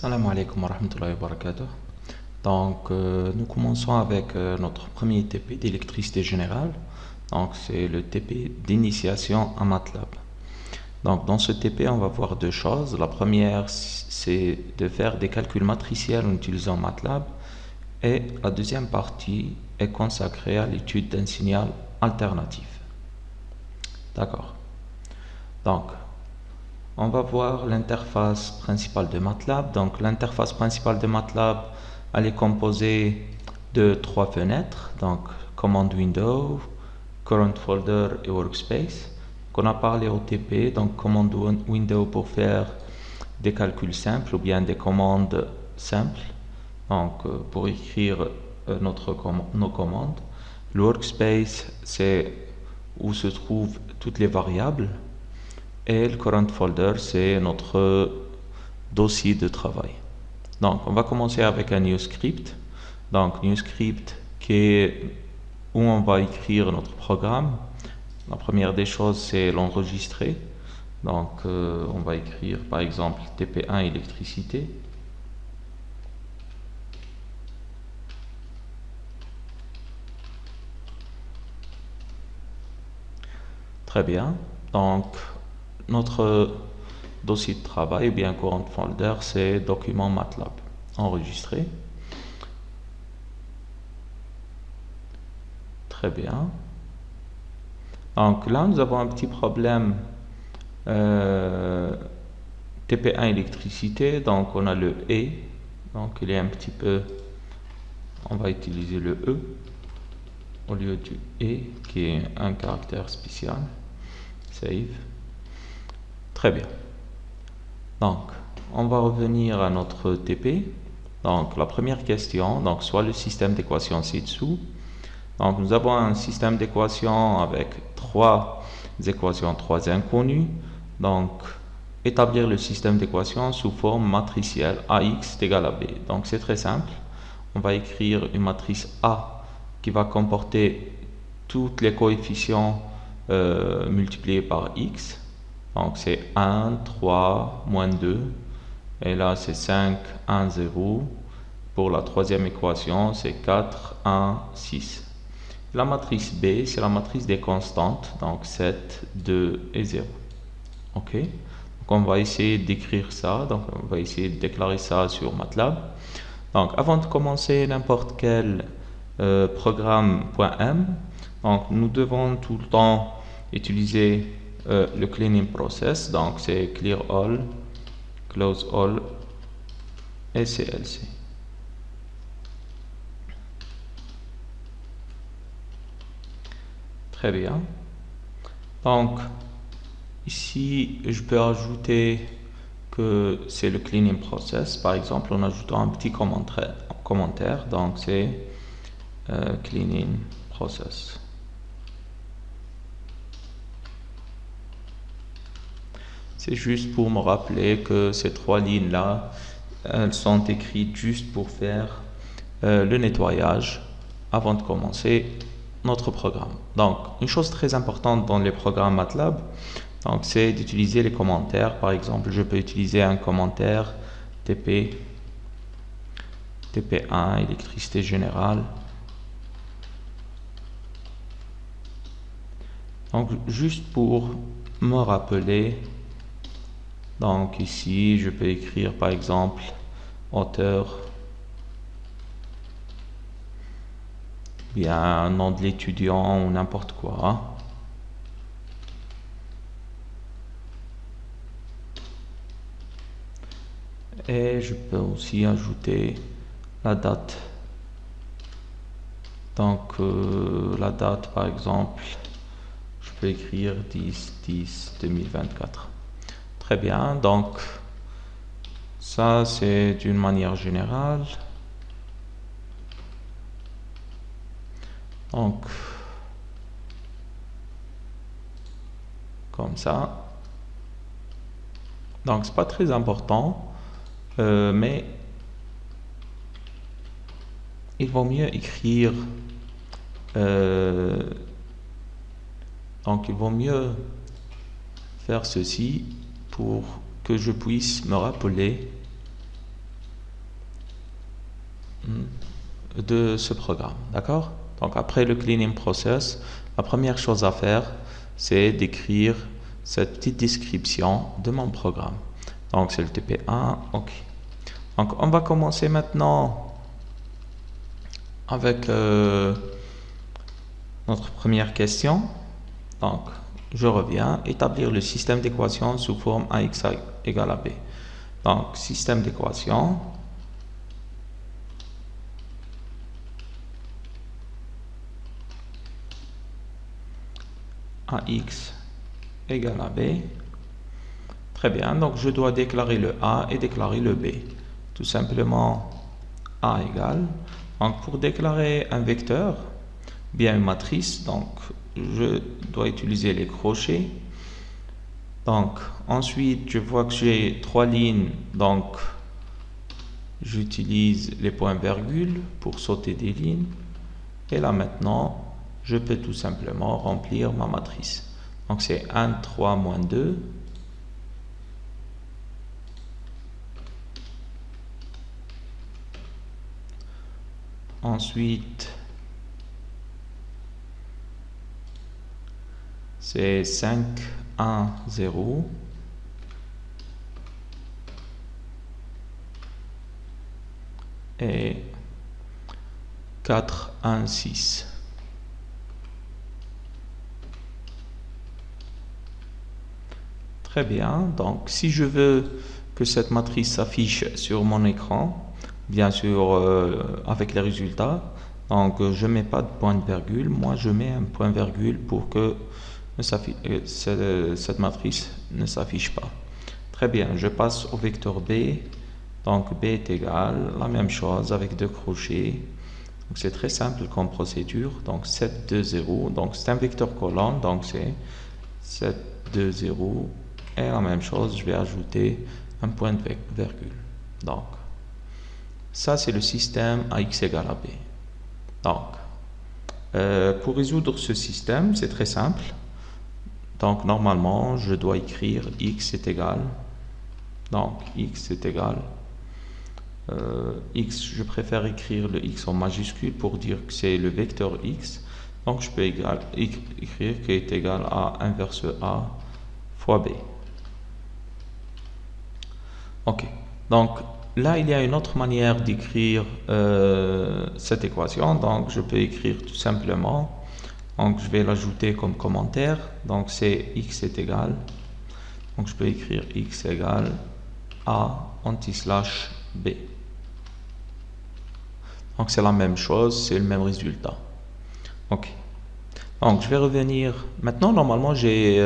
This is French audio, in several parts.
Salam alaikum wa rahmatullahi wa barakatuh. Donc, nous commençons avec notre premier TP d'électricité générale. Donc, c'est le TP d'initiation à MATLAB. Donc, dans ce TP, on va voir deux choses. La première, c'est de faire des calculs matriciels en utilisant MATLAB. Et la deuxième partie est consacrée à l'étude d'un signal alternatif. D'accord. Donc, on va voir l'interface principale de MATLAB. Donc, l'interface principale de MATLAB, elle est composée de trois fenêtres. Donc, Command Window, Current Folder et Workspace. Qu'on a parlé au TP. Donc, Command Window pour faire des calculs simples ou bien des commandes simples. Donc, pour écrire nos commandes. Le Workspace, c'est où se trouvent toutes les variables. Et le current folder, c'est notre dossier de travail. Donc, on va commencer avec un new script. Donc, new script qui est où on va écrire notre programme. La première des choses, c'est l'enregistrer. Donc, on va écrire par exemple TP1 électricité. Très bien. Donc, notre dossier de travail ou bien current folder, c'est document MATLAB enregistré. Très bien. Donc là, nous avons un petit problème TP1 électricité. Donc on a le E. Donc il est un petit peu... On va utiliser le E au lieu du E qui est un caractère spécial. Save. Très bien. Donc, on va revenir à notre TP. Donc, la première question, donc soit le système d'équations ci-dessous. Donc, nous avons un système d'équations avec trois équations, trois inconnues. Donc, établir le système d'équations sous forme matricielle AX est égal à B. Donc, c'est très simple. On va écrire une matrice A qui va comporter tous les coefficients multipliés par X. Donc c'est 1, 3, moins 2. Et là c'est 5, 1, 0. Pour la troisième équation, c'est 4, 1, 6. La matrice B, c'est la matrice des constantes. Donc 7, 2 et 0. Ok. Donc on va essayer d'écrire ça. Donc on va essayer de déclarer ça sur MATLAB. Donc avant de commencer n'importe quel programme.m, donc nous devons tout le temps utiliser le cleaning process, donc c'est clear all, close all et CLC. Très bien. Donc ici je peux ajouter que c'est le cleaning process, par exemple en ajoutant un petit commentaire, donc c'est cleaning process. C'est juste pour me rappeler que ces trois lignes-là, elles sont écrites juste pour faire le nettoyage avant de commencer notre programme. Donc, une chose très importante dans les programmes MATLAB, donc, c'est d'utiliser les commentaires. Par exemple, je peux utiliser un commentaire TP1, électricité générale. Donc, juste pour me rappeler, donc ici, je peux écrire par exemple auteur, bien nom de l'étudiant ou n'importe quoi. Et je peux aussi ajouter la date. Donc la date par exemple, je peux écrire 10-10-2024. Très bien, donc ça c'est d'une manière générale. Donc comme ça. Donc c'est pas très important, mais il vaut mieux écrire. Donc il vaut mieux faire ceci pour que je puisse me rappeler de ce programme, d'accord? Donc après le cleaning process, la première chose à faire, c'est d'écrire cette petite description de mon programme. Donc c'est le TP1, ok. Donc on va commencer maintenant avec notre première question. Donc je reviens, établir le système d'équations sous forme AX égale à B. Donc système d'équations. AX égale à B. Très bien, donc je dois déclarer le A et déclarer le B. Tout simplement A égale. Donc pour déclarer un vecteur, bien une matrice, donc je dois utiliser les crochets. Donc ensuite je vois que j'ai 3 lignes, donc j'utilise les points-virgules pour sauter des lignes. Et là maintenant, je peux tout simplement remplir ma matrice. Donc c'est 1, 3, moins 2. Ensuite, c'est 5, 1, 0. Et 4, 1, 6. Très bien, donc si je veux que cette matrice s'affiche sur mon écran, bien sûr avec les résultats, donc je ne mets pas de point de virgule, moi je mets un point virgule pour que cette matrice ne s'affiche pas. Très bien, je passe au vecteur B, donc B est égal, la même chose avec 2 crochets. Donc c'est très simple comme procédure, donc 7, 2, 0, donc c'est un vecteur colonne, donc c'est 7, 2, 0, et la même chose, je vais ajouter un point de virgule. Donc, ça c'est le système AX égale à B. Donc, pour résoudre ce système, c'est très simple. Donc, normalement, je dois écrire X est égal. Donc, X est égal. X, je préfère écrire le X en majuscule pour dire que c'est le vecteur X. Donc, je peux écrire qu'il est égal à inverse A fois B. Ok, donc là il y a une autre manière d'écrire cette équation, donc je peux écrire tout simplement, donc je vais l'ajouter comme commentaire, donc c'est X est égal, donc je peux écrire X égale A anti-slash B. Donc c'est la même chose, c'est le même résultat. Ok. Donc je vais revenir. Maintenant, normalement, j'ai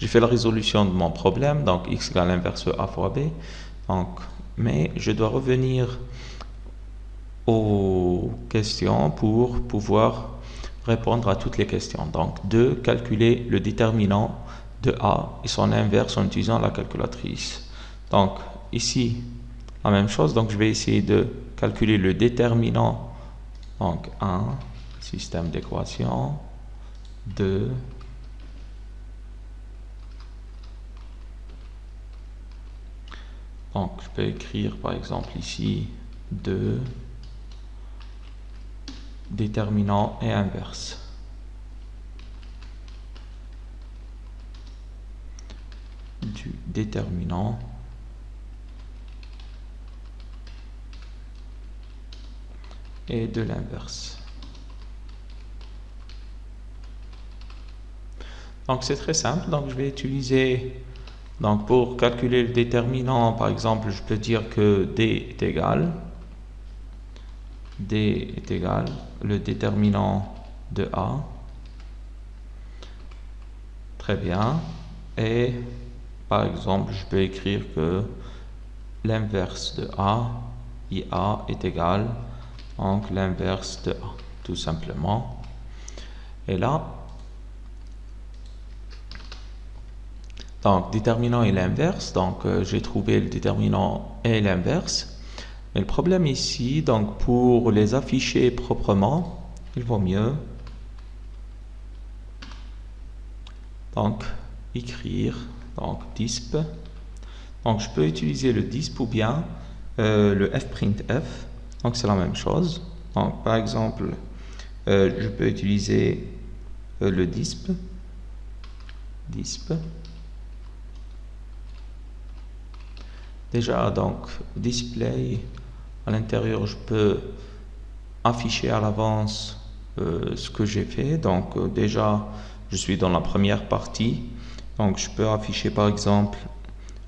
fait la résolution de mon problème. Donc x égale inverse a fois b. Donc, mais je dois revenir aux questions pour pouvoir répondre à toutes les questions. Donc, de calculer le déterminant de a et son inverse en utilisant la calculatrice. Donc, ici, la même chose. Donc, je vais essayer de calculer le déterminant. Donc, 1. Système d'équations 2 donc je peux écrire par exemple ici 2 déterminant et inverse du déterminant et de l'inverse. Donc c'est très simple, donc je vais utiliser, donc pour calculer le déterminant, par exemple, je peux dire que D est égal le déterminant de A. Très bien. Et par exemple, je peux écrire que l'inverse de A, IA, est égal donc l'inverse de A, tout simplement. Et là, donc déterminant et l'inverse, donc j'ai trouvé le déterminant et l'inverse. Mais le problème ici, donc pour les afficher proprement, il vaut mieux donc écrire donc disp. Donc je peux utiliser le disp ou bien le fprintf, donc c'est la même chose. Donc par exemple, je peux utiliser le disp. Déjà, donc display, à l'intérieur, je peux afficher à l'avance ce que j'ai fait. Donc déjà, je suis dans la première partie. Donc je peux afficher par exemple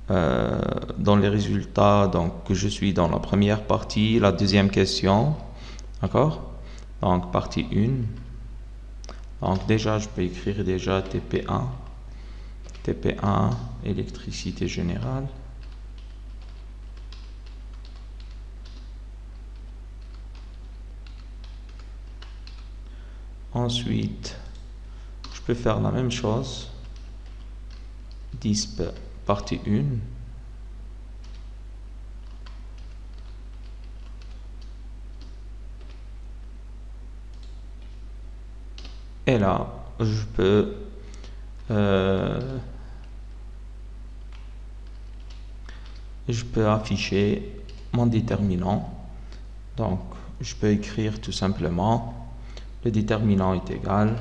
dans les résultats, donc que je suis dans la première partie, la deuxième question, d'accord? Donc partie 1. Donc déjà, je peux écrire déjà TP1, électricité générale. Ensuite, je peux faire la même chose, disp partie 1. Et là, je peux afficher mon déterminant. Donc, je peux écrire tout simplement le déterminant est égal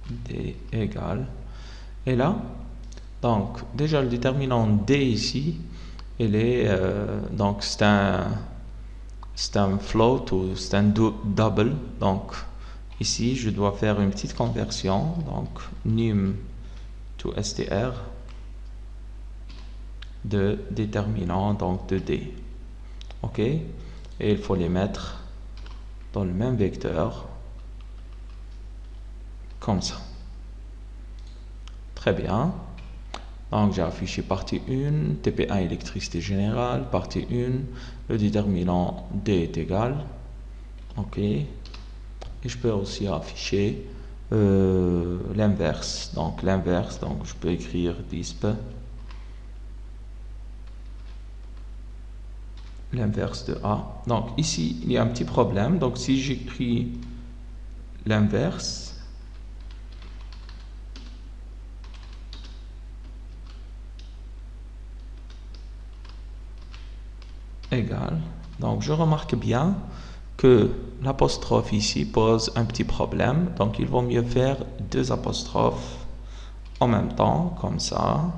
D égale. Et là, donc déjà le déterminant D ici, il est donc c'est un float ou c'est un double. Donc ici, je dois faire une petite conversion. Donc num to str de déterminant, donc de D. Ok, et il faut les mettre dans le même vecteur comme ça. Très bien. Donc j'ai affiché partie 1, TP1 électricité générale, partie 1, le déterminant D est égal. Ok. Et je peux aussi afficher l'inverse. Donc l'inverse, donc je peux écrire disp. L'inverse de A. Donc ici, il y a un petit problème. Donc si j'écris l'inverse, égal. Donc je remarque bien que l'apostrophe ici pose un petit problème. Donc il vaut mieux faire deux apostrophes en même temps, comme ça.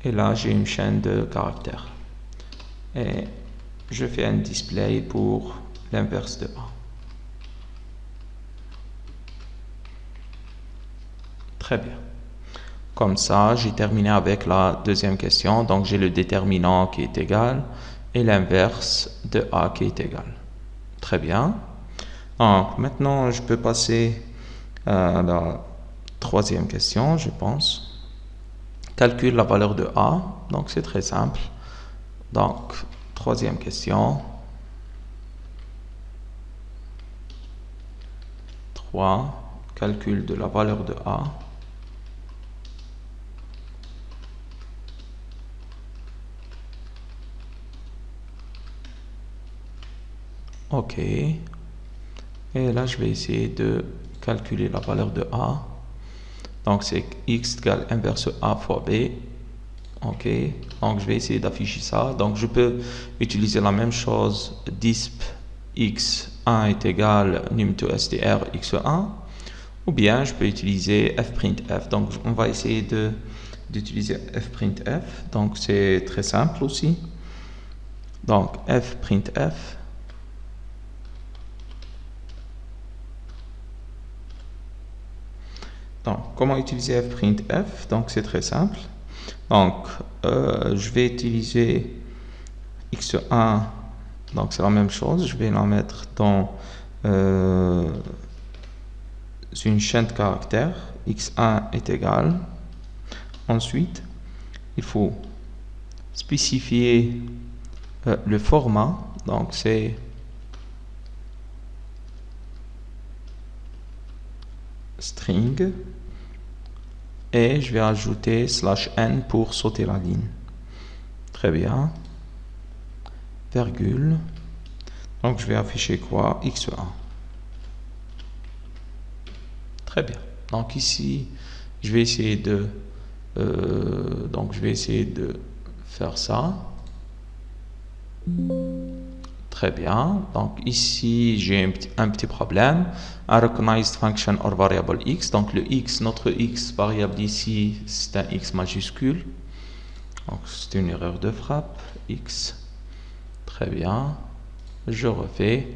Et là, j'ai une chaîne de caractères. Et je fais un display pour l'inverse de A. Très bien. Comme ça, j'ai terminé avec la deuxième question. Donc, j'ai le déterminant qui est égal et l'inverse de A qui est égal. Très bien. Donc, maintenant, je peux passer à la troisième question, je pense. Calcule la valeur de A. Donc, c'est très simple. Donc, troisième question. 3. Calcul de la valeur de A. Ok. Et là, je vais essayer de calculer la valeur de A. Donc, c'est x égale inverse A fois B. Ok. Donc, je vais essayer d'afficher ça. Donc, je peux utiliser la même chose. Disp x1 est égal num to str x1. Ou bien, je peux utiliser fprintf. Donc, on va essayer d'utiliser fprintf. Donc, c'est très simple aussi. Donc, fprintf. Donc, comment utiliser fprintf? Donc, c'est très simple. Donc, je vais utiliser x1. Donc, c'est la même chose. Je vais la mettre dans une chaîne de caractères. x1 est égal. Ensuite, il faut spécifier le format. Donc, c'est string. Et je vais ajouter /n pour sauter la ligne. Très bien. Virgule. Donc, je vais afficher quoi? x1. Très bien. Donc ici, je vais essayer de faire ça. Très bien. Donc ici, j'ai un petit problème. Unrecognized function or variable x. Donc le x, notre x variable ici, c'est un x majuscule. Donc c'est une erreur de frappe. X. Très bien. Je refais.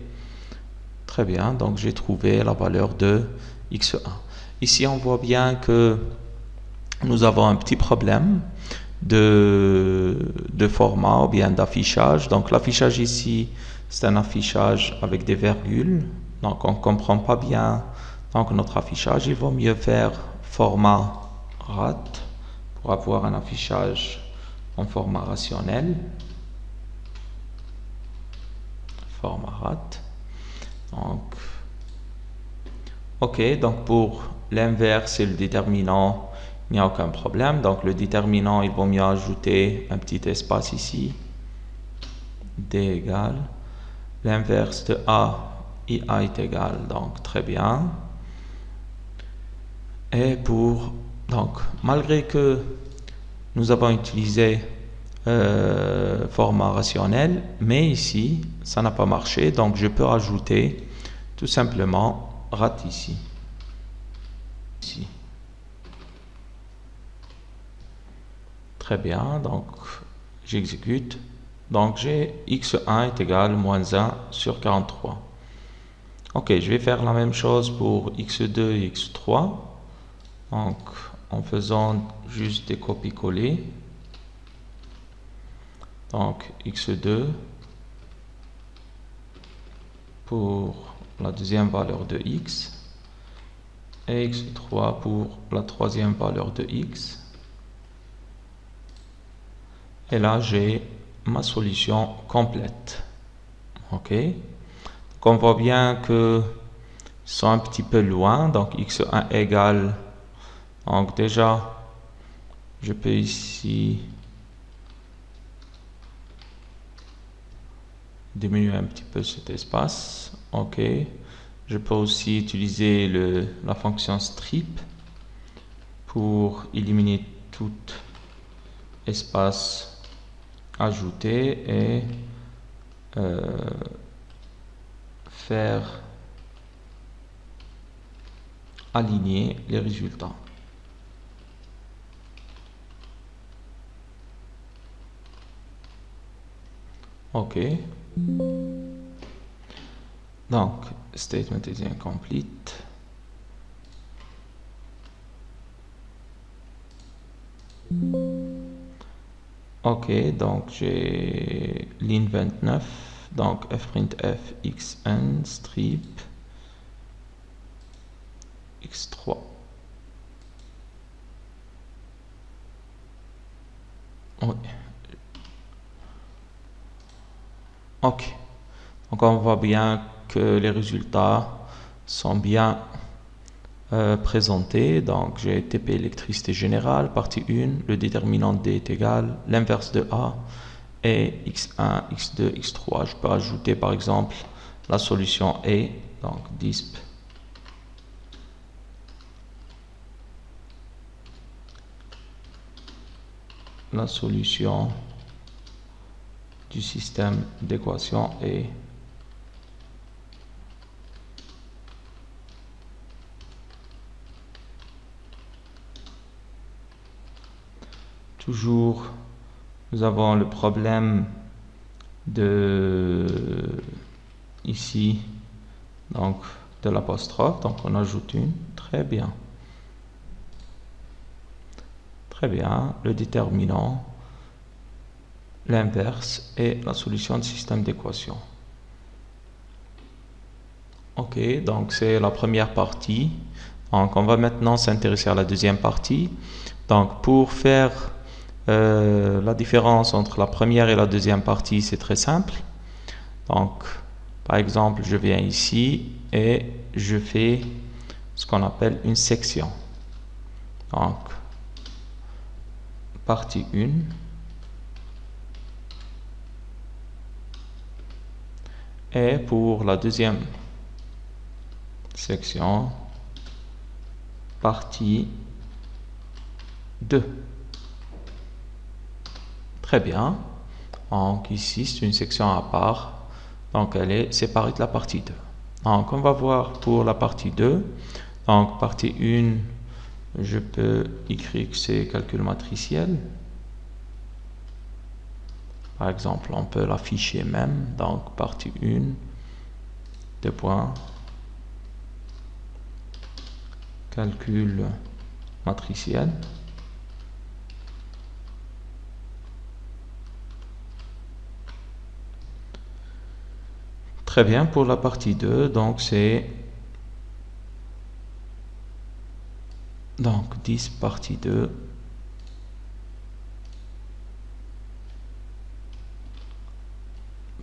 Très bien. Donc j'ai trouvé la valeur de x1. Ici, on voit bien que nous avons un petit problème de format ou bien d'affichage. Donc l'affichage ici, c'est un affichage avec des virgules. Donc on ne comprend pas bien donc, notre affichage. Il vaut mieux faire format rat pour avoir un affichage en format rationnel. Format rat. Donc, ok, donc pour l'inverse et le déterminant, il n'y a aucun problème. Donc le déterminant, il vaut mieux ajouter un petit espace ici. D égale. L'inverse de A, IA est égal. Donc très bien. Et pour, donc malgré que nous avons utilisé format rationnel, mais ici, ça n'a pas marché. Donc je peux rajouter tout simplement rat ici. Ici. Très bien, donc j'exécute. Donc j'ai x1 est égal à moins 1 sur 43. Ok, je vais faire la même chose pour x2 et x3. Donc en faisant juste des copies-coller. Donc x2 pour la deuxième valeur de x et x3 pour la troisième valeur de x. Et là, j'ai ma solution complète. Ok. Donc, on voit bien que sont un petit peu loin. Donc, x1 égale. Donc, déjà, je peux ici diminuer un petit peu cet espace. Ok. Je peux aussi utiliser la fonction strip pour éliminer tout espace ajouter et faire aligner les résultats. Ok. Donc, statement is incomplete. Ok, donc j'ai ligne 29, donc fprintf xn strip x3. Oui. Ok, donc on voit bien que les résultats sont bien présentés. Donc j'ai TP électricité générale, partie 1, le déterminant D est égal, l'inverse de A et x1, x2, x3. Je peux ajouter par exemple la solution A, donc disp la solution du système d'équation est toujours, nous avons le problème de ici, donc de l'apostrophe, donc on ajoute une, très bien. Très bien, le déterminant, l'inverse et la solution du système d'équation. Ok, donc c'est la première partie. Donc on va maintenant s'intéresser à la deuxième partie. Donc pour faire la différence entre la première et la deuxième partie, c'est très simple. Donc par exemple, je viens ici et je fais ce qu'on appelle une section. Donc partie 1. Et pour la deuxième section, partie 2. Très bien. Donc ici, c'est une section à part. Donc elle est séparée de la partie 2. Donc on va voir pour la partie 2. Donc partie 1, je peux écrire que c'est calcul matriciel. Par exemple, on peut l'afficher même. Donc partie 1, 2 points, calcul matriciel. Très bien, pour la partie 2, donc c'est 10 partie 2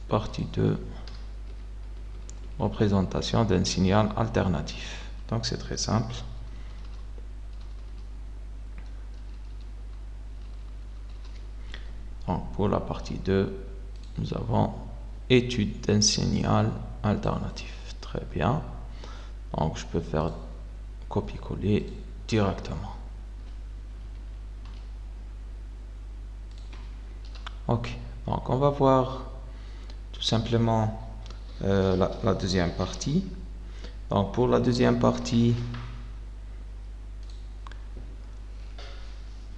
partie 2 représentation d'un signal alternatif. Donc c'est très simple. Donc pour la partie 2, nous avons étude d'un signal alternatif. Très bien. Donc je peux faire copier-coller directement. Ok. Donc on va voir tout simplement la deuxième partie. Donc pour la deuxième partie,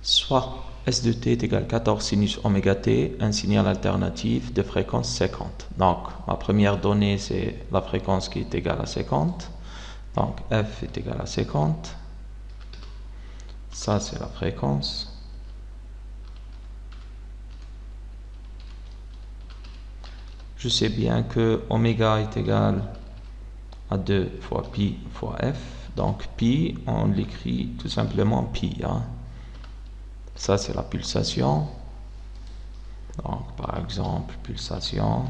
soit S de t est égal à 14 sinus oméga t, un signal alternatif de fréquence 50. Donc, ma première donnée, c'est la fréquence qui est égale à 50. Donc, f est égal à 50. Ça, c'est la fréquence. Je sais bien que oméga est égal à 2 fois pi fois f. Donc, pi, on l'écrit tout simplement pi. Hein. Ça, c'est la pulsation. Donc, par exemple, pulsation.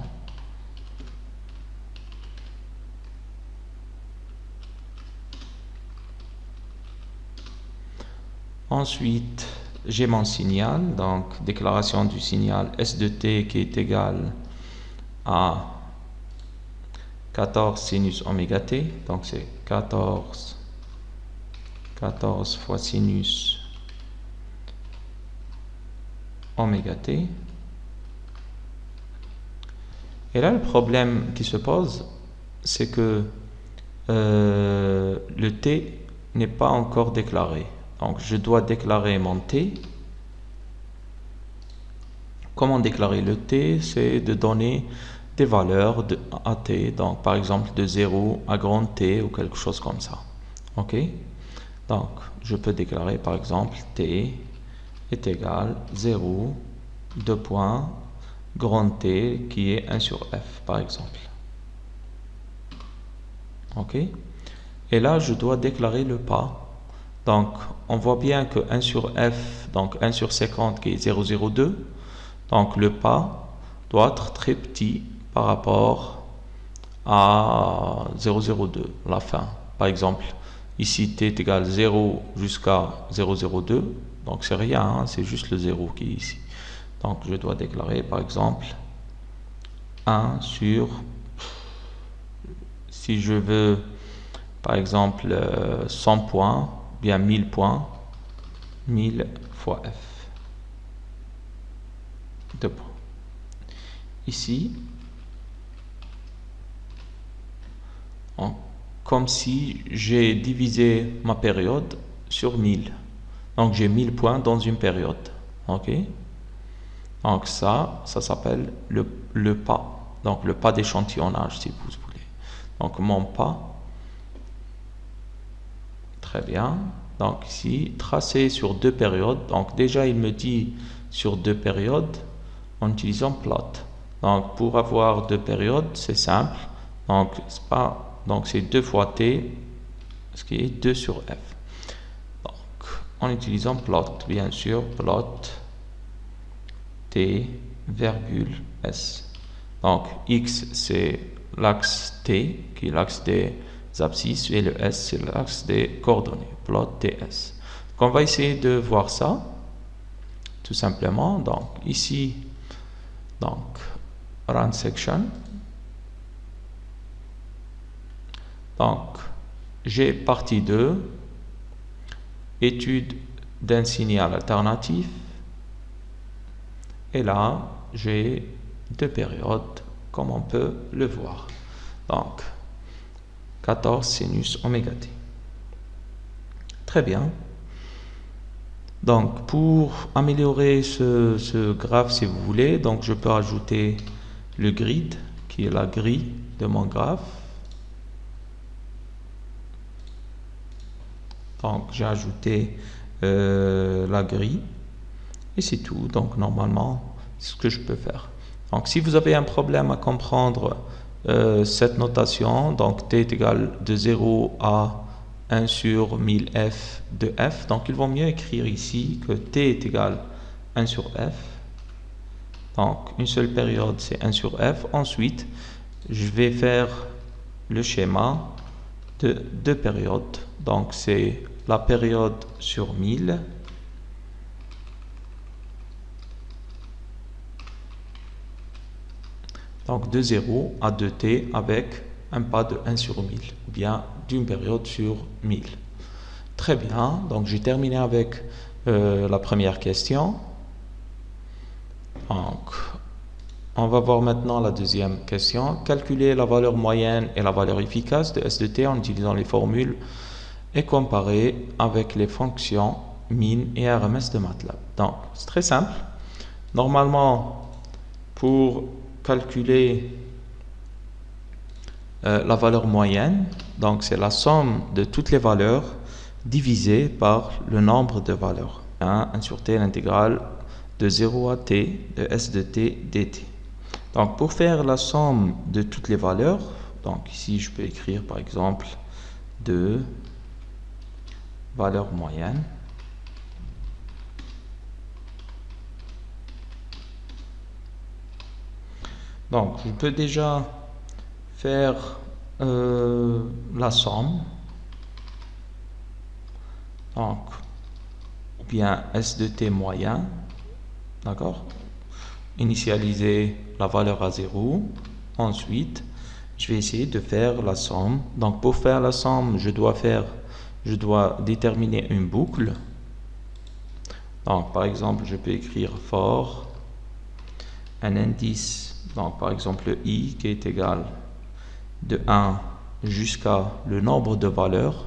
Ensuite, j'ai mon signal. Donc, déclaration du signal S de t qui est égal à 14 sinus oméga t. Donc, c'est 14 fois sinus oméga t. Et là, le problème qui se pose, c'est que le t n'est pas encore déclaré. Donc, je dois déclarer mon t. Comment déclarer le t? C'est de donner des valeurs à t. Donc, par exemple, de 0 à grand t ou quelque chose comme ça. OK? Donc, je peux déclarer, par exemple, t est égal 0, 2 points, grand T qui est 1 sur F, par exemple. OK? Et là, je dois déclarer le pas. Donc, on voit bien que 1 sur F, donc 1 sur 50 qui est 0,02. Donc, le pas doit être très petit par rapport à 0,02, la fin. Par exemple, ici, t est égal 0 jusqu'à 0,02. Donc, c'est rien, hein, c'est juste le 0 qui est ici. Donc, je dois déclarer, par exemple, 1 sur, si je veux, par exemple, 100 points, bien 1000 points, 1000 fois F. 2 points. Ici, comme si j'ai divisé ma période sur 1000. Donc, j'ai 1000 points dans une période. OK? Donc, ça s'appelle le pas. Donc, le pas d'échantillonnage, si vous voulez. Donc, mon pas. Très bien. Donc, ici, tracé sur 2 périodes. Donc, déjà, il me dit sur 2 périodes en utilisant plot. Donc, pour avoir 2 périodes, c'est simple. Donc, c'est 2 fois t, ce qui est 2 sur f. Donc, en utilisant plot, bien sûr, plot t, virgule s. Donc, x, c'est l'axe t, qui est l'axe des abscisses, et le s, c'est l'axe des coordonnées, plot ts. Donc, on va essayer de voir ça, tout simplement. Donc, ici, run section. Donc, j'ai partie 2. étude d'un signal alternatif. Et là, j'ai deux périodes, comme on peut le voir. Donc, 14 sinus oméga t. Très bien. Donc, pour améliorer ce graphe, si vous voulez, donc je peux ajouter le grid, qui est la grille de mon graphe. Donc, j'ai ajouté la grille. Et c'est tout. Donc, normalement, c'est ce que je peux faire. Donc, si vous avez un problème à comprendre cette notation, donc t est égal de 0 à 1 sur 1000 f de f, donc il vaut mieux écrire ici que t est égal à 1 sur f. Donc, une seule période, c'est 1 sur f. Ensuite, je vais faire le schéma de deux périodes. Donc, c'est la période sur 1000. Donc, de 0 à 2t avec un pas de 1 sur 1000, ou bien d'une période sur 1000. Très bien, donc j'ai terminé avec la première question. Donc, on va voir maintenant la deuxième question. Calculer la valeur moyenne et la valeur efficace de S de t en utilisant les formules et comparer avec les fonctions min et RMS de MATLAB. Donc, c'est très simple. Normalement, pour calculer la valeur moyenne, donc c'est la somme de toutes les valeurs divisée par le nombre de valeurs. 1 sur t, l'intégrale de 0 à t de S de t dt. Donc pour faire la somme de toutes les valeurs, donc ici je peux écrire par exemple 2 valeurs moyennes. Donc je peux déjà faire la somme. Donc, ou bien S de t moyen, d'accord? Initialiser la valeur à 0. Ensuite, je vais essayer de faire la somme. Donc, pour faire la somme, je dois déterminer une boucle. Donc, par exemple, je peux écrire for un indice, donc par exemple le i qui est égal de 1 jusqu'à le nombre de valeurs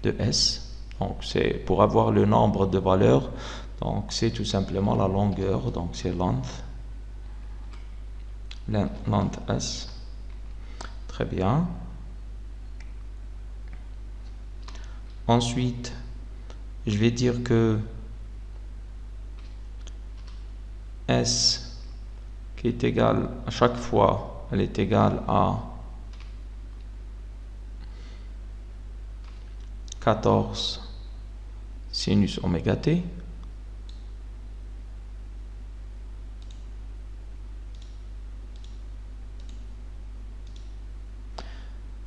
de S. Donc, c'est pour avoir le nombre de valeurs, donc c'est tout simplement la longueur, donc c'est length S. Très bien. Ensuite, je vais dire que S qui est égal à chaque fois, elle est égale à 14 sinus oméga t.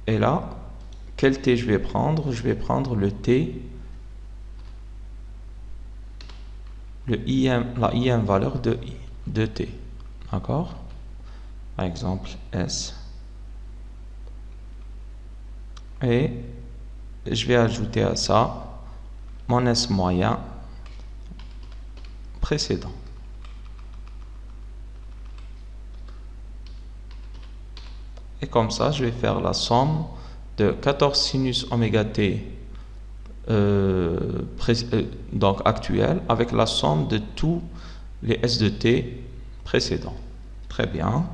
Et là, quel t je vais prendre? Je vais prendre le t, la im valeur de t. D'accord? Par exemple, S. Et je vais ajouter à ça mon S moyen précédent. Et comme ça, je vais faire la somme de 14 sinus oméga t donc actuel avec la somme de tous les S de t précédents. Très bien.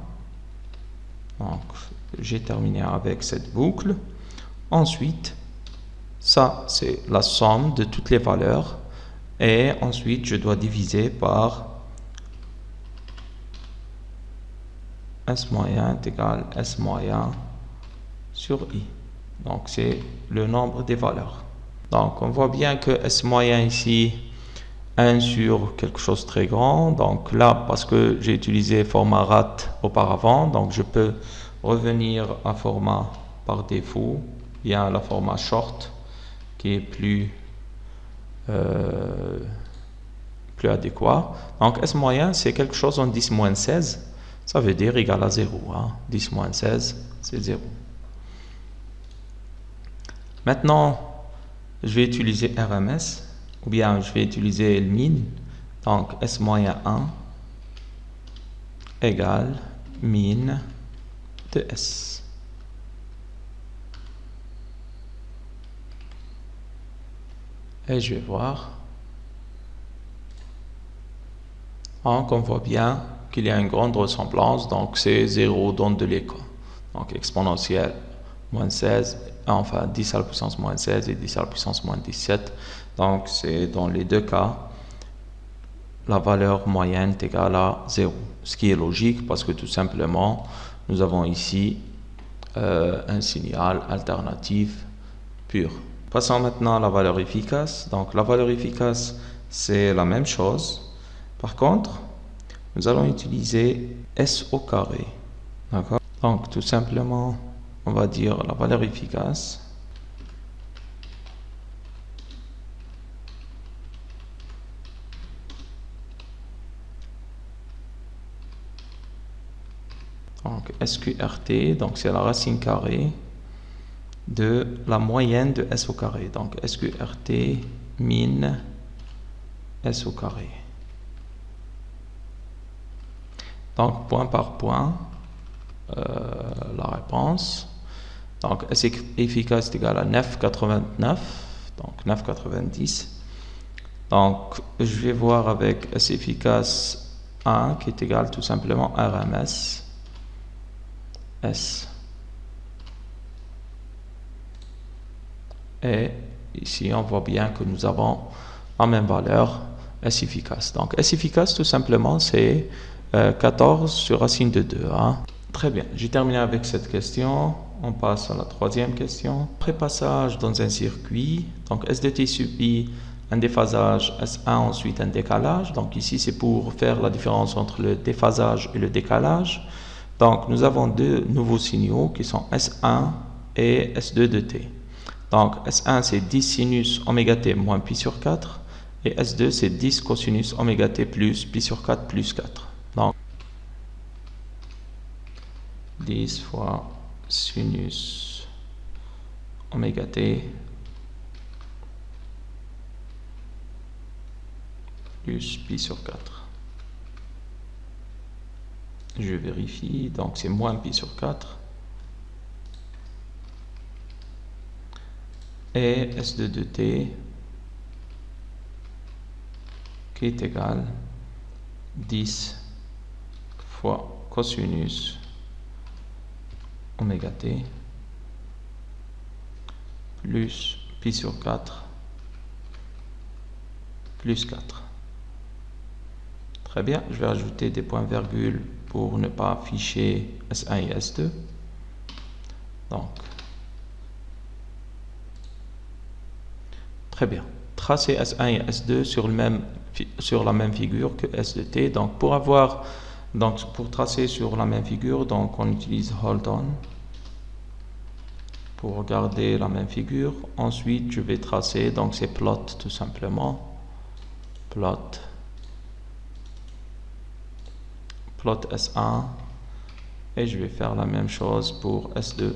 Donc, j'ai terminé avec cette boucle. Ensuite, ça, c'est la somme de toutes les valeurs. Et ensuite, je dois diviser par S moyen est égal à S moyen sur I. Donc, c'est le nombre des valeurs. Donc, on voit bien que S moyen ici, 1 sur quelque chose de très grand. Donc là, parce que j'ai utilisé format RAT auparavant, donc je peux revenir à format par défaut, bien la format short, qui est plus adéquat. Donc S moyen, c'est quelque chose en 10-16. Ça veut dire égal à 0. Hein. 10-16, c'est 0. Maintenant, je vais utiliser RMS. ou bien je vais utiliser le min. Donc S moyen 1 égale min de S. Et je vais voir. Donc on voit bien qu'il y a une grande ressemblance, donc c'est 0 donne de l'écho. Donc exponentielle moins 16, enfin 10 à la puissance moins 16 et 10 à la puissance moins 17. Donc c'est dans les deux cas, la valeur moyenne est égale à 0. Ce qui est logique parce que tout simplement, nous avons ici un signal alternatif pur. Passons maintenant à la valeur efficace. Donc la valeur efficace, c'est la même chose. Par contre, nous allons utiliser S au carré. D'accord? Donc tout simplement, on va dire la valeur efficace. Donc SQRT, donc c'est la racine carrée de la moyenne de S au carré. Donc SQRT min S au carré. Donc point par point, la réponse. Donc S efficace est égal à 9,89, donc 9,90. Donc je vais voir avec S efficace 1 qui est égal tout simplement à RMS S. Et ici on voit bien que nous avons la même valeur S efficace. Donc S efficace tout simplement c'est 14 sur racine de 2. Hein. Très bien, j'ai terminé avec cette question. On passe à la troisième question. Après passage dans un circuit, donc S de t subit un déphasage S1, ensuite un décalage. Donc ici c'est pour faire la différence entre le déphasage et le décalage. Donc nous avons deux nouveaux signaux qui sont S1 et S2 de t. Donc S1 c'est 10 sinus oméga t moins pi sur 4 et S2 c'est 10 cosinus oméga t plus pi sur 4 plus 4. Donc 10 fois sinus oméga t plus pi sur 4. Je vérifie, donc c'est moins pi sur 4. Et S2 de t qui est égal 10 fois cosinus oméga t plus pi sur 4 plus 4. Très bien, je vais ajouter des points virgules pour ne pas afficher S1 et S2. Donc, très bien. Tracer S1 et S2 sur la même figure que S de t. Donc, pour tracer sur la même figure, donc on utilise hold on pour regarder la même figure. Ensuite, je vais tracer, donc c'est plot tout simplement. Plot S1 et je vais faire la même chose pour S2.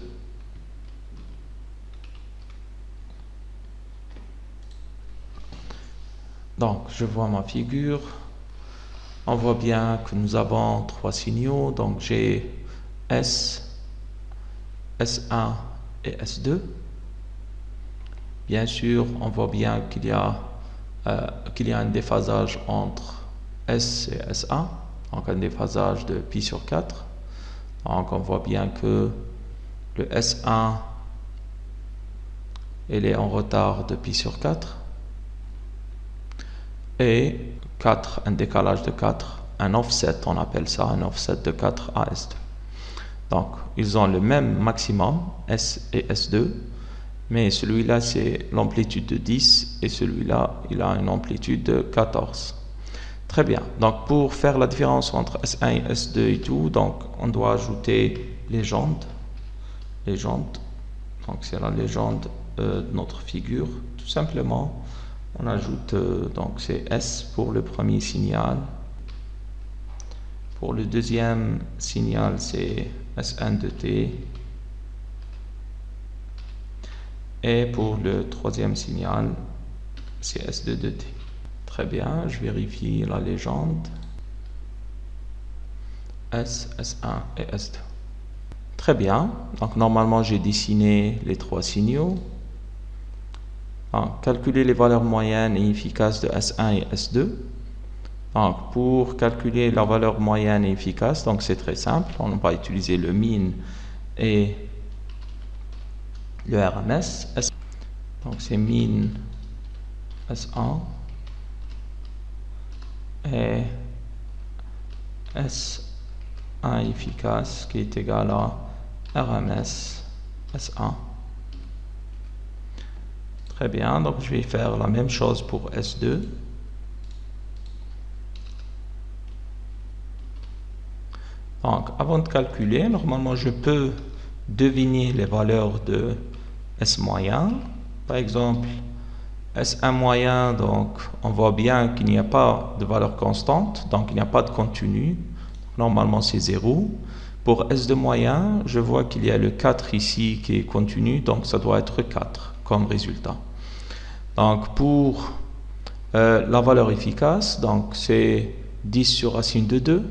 Donc, je vois ma figure. On voit bien que nous avons trois signaux. Donc, j'ai S, S1 et S2. Bien sûr, on voit bien qu'il y a un déphasage entre S et S1. Donc, un déphasage de pi sur 4. Donc, on voit bien que le S1 il est en retard de pi sur 4. Et 4, un décalage de 4, un offset, on appelle ça un offset de 4 à S2. Donc, ils ont le même maximum, S et S2, mais celui-là, c'est l'amplitude de 10 et celui-là, il a une amplitude de 14. Très bien. Donc, pour faire la différence entre S1 et S2 et tout, donc, on doit ajouter légende. Donc, c'est la légende de notre figure, tout simplement. On ajoute, donc c'est S pour le premier signal. Pour le deuxième signal, c'est S1 de t. Et pour le troisième signal, c'est S2 de t. Très bien, je vérifie la légende. S, S1 et S2. Très bien, donc normalement j'ai dessiné les trois signaux. Donc, calculer les valeurs moyennes et efficaces de S1 et S2. Donc, pour calculer la valeur moyenne et efficace, donc c'est très simple, on va utiliser le min et le RMS. Donc c'est min S1 et S1 efficace qui est égal à RMS S1. Très bien, donc je vais faire la même chose pour S2. Donc, avant de calculer, normalement, je peux deviner les valeurs de S moyen. Par exemple, S1 moyen, donc, on voit bien qu'il n'y a pas de valeur constante, donc il n'y a pas de continu. Normalement, c'est 0. Pour S2 moyen, je vois qu'il y a le 4 ici qui est continu, donc ça doit être 4 comme résultat. Donc, pour la valeur efficace, donc c'est 10 sur racine de 2.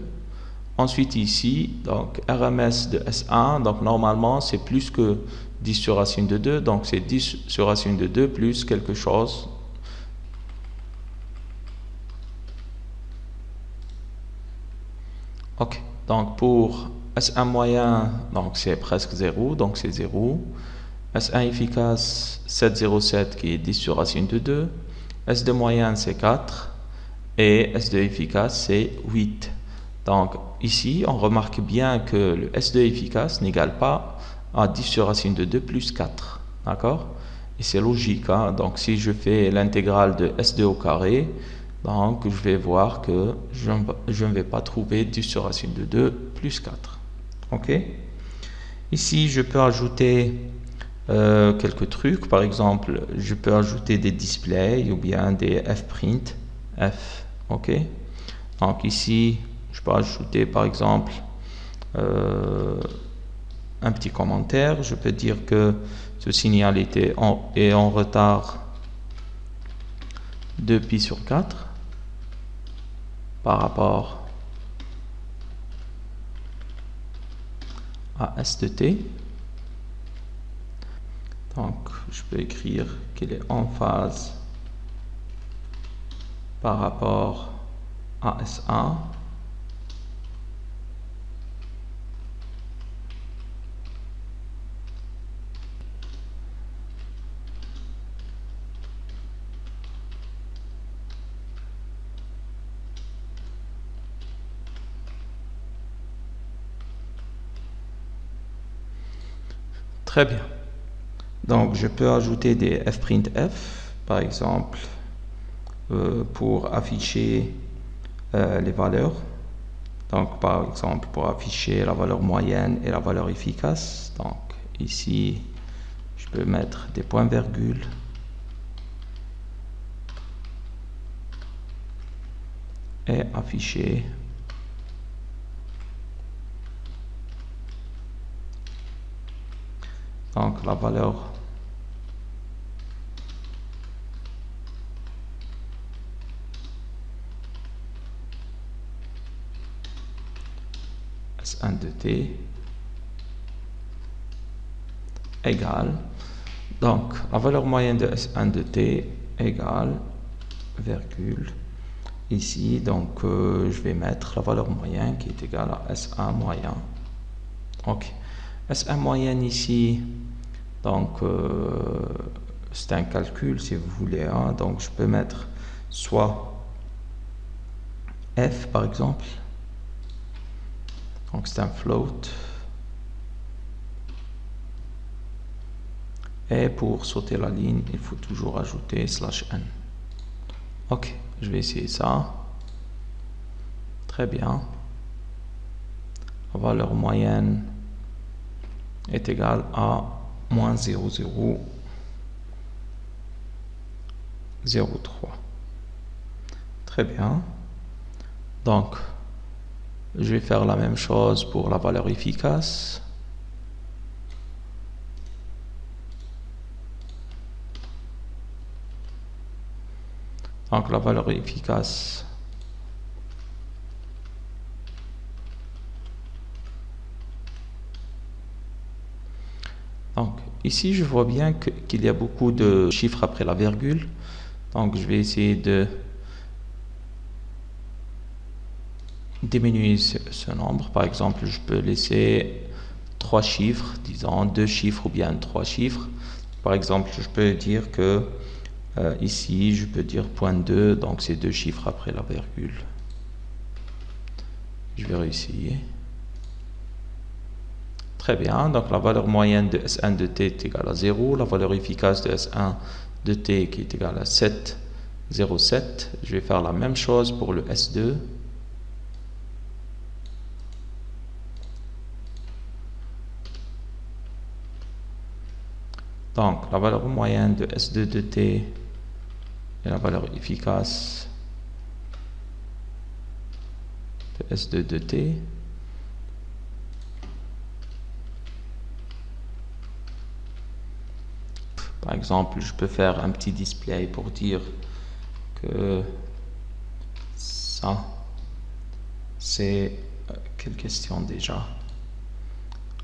Ensuite ici, donc RMS de S1, donc normalement c'est plus que 10 sur racine de 2, donc c'est 10 sur racine de 2 plus quelque chose. Ok, donc pour S1 moyen, donc c'est presque 0, donc c'est 0. S1 efficace 7,07 qui est 10 sur racine de 2. S2 moyen c'est 4 et S2 efficace c'est 8. Donc ici, on remarque bien que le S2 efficace n'égale pas à 10 sur racine de 2 plus 4. D'accord? Et c'est logique. Hein? Donc si je fais l'intégrale de S2 au carré, donc je vais voir que je ne vais pas trouver 10 sur racine de 2 plus 4. Ok? Ici, je peux ajouter quelques trucs. Par exemple, je peux ajouter des displays ou bien des fprint. F. Ok? Donc ici, je peux ajouter par exemple un petit commentaire. Je peux dire que ce signal est en retard de pi sur 4 par rapport à S de t. Donc je peux écrire qu'il est en phase par rapport à S1. Très bien. Donc, je peux ajouter des fprintf, par exemple, pour afficher les valeurs. Donc, par exemple, pour afficher la valeur moyenne et la valeur efficace. Donc, ici, je peux mettre des points-virgules. Et afficher donc la valeur S1 de t égale, donc la valeur moyenne de S1 de t égale, virgule, ici, donc je vais mettre la valeur moyenne qui est égale à S1 moyen. Ok. S1 moyenne ici, donc c'est un calcul si vous voulez, hein, donc je peux mettre soit F par exemple, donc c'est un float, et pour sauter la ligne, il faut toujours ajouter /n. Ok, je vais essayer ça. Très bien. La valeur moyenne est égale à moins 0,003. Très bien. Donc, je vais faire la même chose pour la valeur efficace. Donc la valeur efficace donc ici je vois bien qu'il y a beaucoup de chiffres après la virgule, donc je vais essayer de diminuer ce nombre. Par exemple, je peux laisser 3 chiffres, disons 2 chiffres ou bien 3 chiffres. Par exemple, je peux dire que ici, je peux dire .2, donc c'est 2 chiffres après la virgule. Je vais réessayer. Très bien, donc la valeur moyenne de S1 de t est égale à 0, la valeur efficace de S1 de t qui est égale à 7,07. Je vais faire la même chose pour le S2. Donc, la valeur moyenne de S2 de t et la valeur efficace de S2 de t. Par exemple, je peux faire un petit display pour dire que ça, c'est quelle question déjà?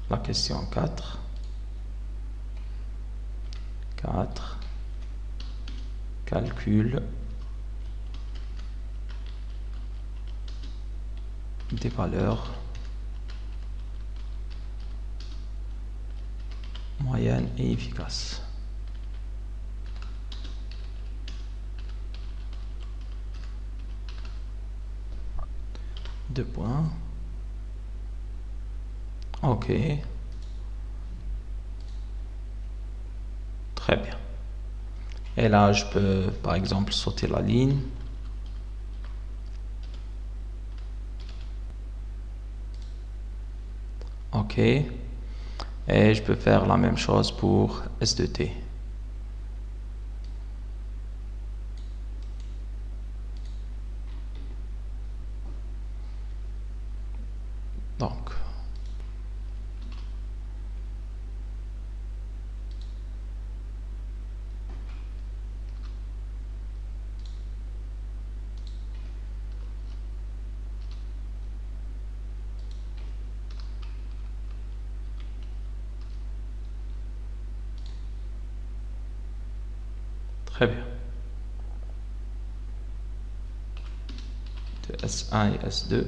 La question 4. 4. Calcul des valeurs moyennes et efficaces. Deux points. Ok. Très bien. Et là, je peux, par exemple, sauter la ligne. Ok. Et je peux faire la même chose pour S de t. Donc, très bien. De S1 et S2.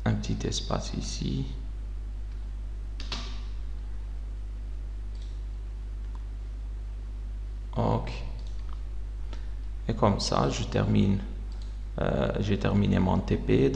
Un petit espace ici. Ok. Et comme ça, j'ai terminé mon TP.